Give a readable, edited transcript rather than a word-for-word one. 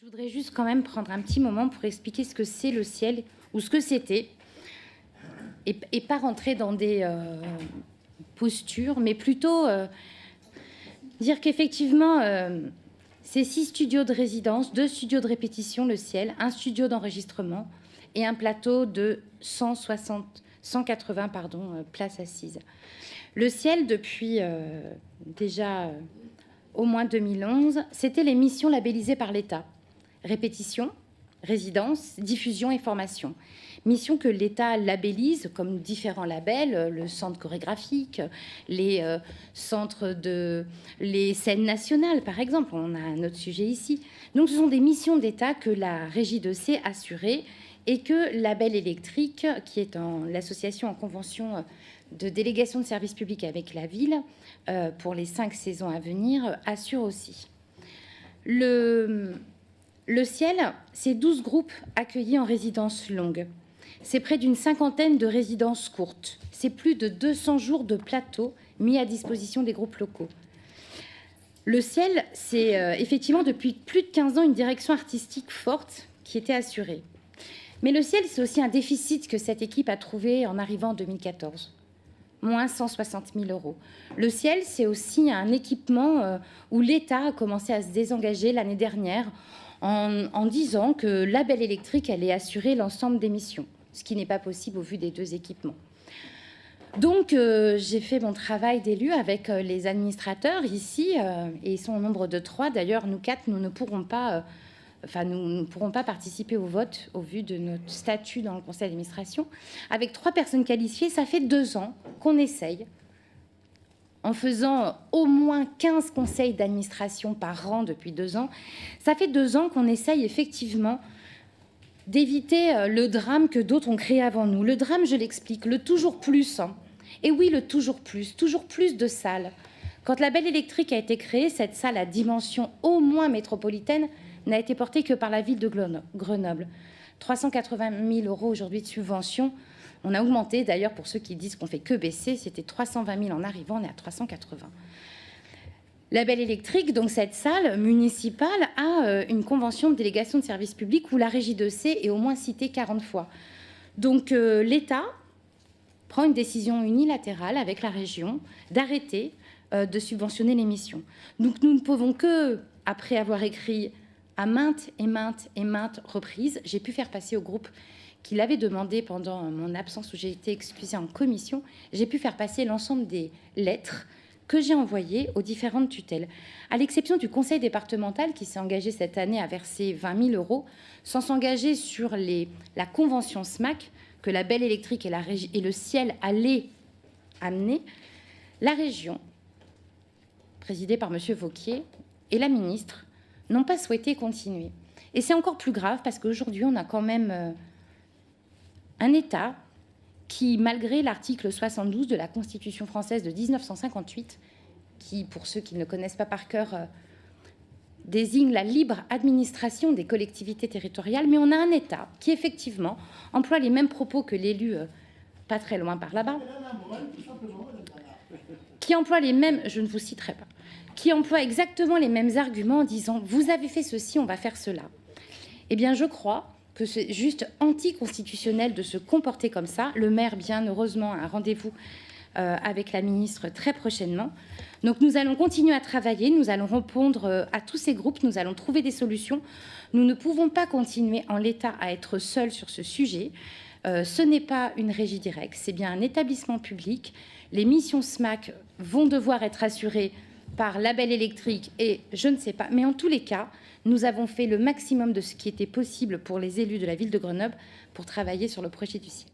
Je voudrais juste quand même prendre un petit moment pour expliquer ce que c'est le ciel, ou ce que c'était, et pas rentrer dans des postures, mais plutôt dire qu'effectivement, c'est 6 studios de résidence, 2 studios de répétition, le ciel, un studio d'enregistrement et un plateau de 180 places assises. Le ciel, depuis déjà au moins 2011, c'était les missions labellisées par l'État. Répétition, résidence, diffusion et formation. Mission que l'État labellise comme différents labels, le centre chorégraphique, les centres les scènes nationales, par exemple. On a un autre sujet ici. Donc, ce sont des missions d'État que la Régie de C assurait et que Label Électrique, qui est l'association en convention de délégation de services publics avec la ville, pour les 5 saisons à venir, assure aussi. Le ciel, c'est 12 groupes accueillis en résidence longue. C'est près d'une 50aine de résidences courtes. C'est plus de 200 jours de plateau mis à disposition des groupes locaux. Le ciel, c'est effectivement depuis plus de 15 ans une direction artistique forte qui était assurée. Mais le ciel, c'est aussi un déficit que cette équipe a trouvé en arrivant en 2014. Moins 160 000 €. Le ciel, c'est aussi un équipement où l'État a commencé à se désengager l'année dernière en disant que Label Électrique allait assurer l'ensemble des missions, ce qui n'est pas possible au vu des 2 équipements. Donc, j'ai fait mon travail d'élu avec les administrateurs ici, et ils sont au nombre de 3. D'ailleurs, nous 4, nous ne pourrons pas... nous ne pourrons pas participer au vote au vu de notre statut dans le conseil d'administration. Avec 3 personnes qualifiées, ça fait 2 ans qu'on essaye, en faisant au moins 15 conseils d'administration par an depuis 2 ans, ça fait 2 ans qu'on essaye effectivement d'éviter le drame que d'autres ont créé avant nous. Le drame, je l'explique, le toujours plus. Et oui, le toujours plus de salles. Quand la Label Électrique a été créée, cette salle à dimension au moins métropolitaine n'a été portée que par la ville de Grenoble. 380 000 € aujourd'hui de subvention. On a augmenté, d'ailleurs, pour ceux qui disent qu'on fait que baisser, c'était 320 000 en arrivant, on est à 380. Label Électrique, donc cette salle municipale, a une convention de délégation de services publics où la Régie de C est au moins citée 40 fois. Donc l'État prend une décision unilatérale avec la région d'arrêter de subventionner les missions. Donc nous ne pouvons que, après avoir écrit à maintes reprises, j'ai pu faire passer au groupe qui l'avait demandé pendant mon absence où j'ai été excusée en commission, j'ai pu faire passer l'ensemble des lettres que j'ai envoyées aux différentes tutelles, à l'exception du conseil départemental qui s'est engagé cette année à verser 20 000 € sans s'engager sur la convention SMAC que la Label Électrique et le ciel allaient amener. La région, présidée par M. Vauquier, et la ministre n'ont pas souhaité continuer. Et c'est encore plus grave parce qu'aujourd'hui, on a quand même un État qui, malgré l'article 72 de la Constitution française de 1958, qui, pour ceux qui ne connaissent pas par cœur, désigne la libre administration des collectivités territoriales, mais on a un État qui, effectivement, emploie les mêmes propos que l'élu, pas très loin par là-bas, qui emploie les mêmes, je ne vous citerai pas, qui emploie exactement les mêmes arguments en disant « vous avez fait ceci, on va faire cela ». Eh bien, je crois que c'est juste anticonstitutionnel de se comporter comme ça. Le maire, bien heureusement, a un rendez-vous avec la ministre très prochainement. Donc, nous allons continuer à travailler, nous allons répondre à tous ces groupes, nous allons trouver des solutions. Nous ne pouvons pas continuer en l'état à être seuls sur ce sujet. Ce n'est pas une régie directe, c'est bien un établissement public. Les missions SMAC vont devoir être assurées par Label Électrique et je ne sais pas. Mais en tous les cas, nous avons fait le maximum de ce qui était possible pour les élus de la ville de Grenoble pour travailler sur le projet du ciel.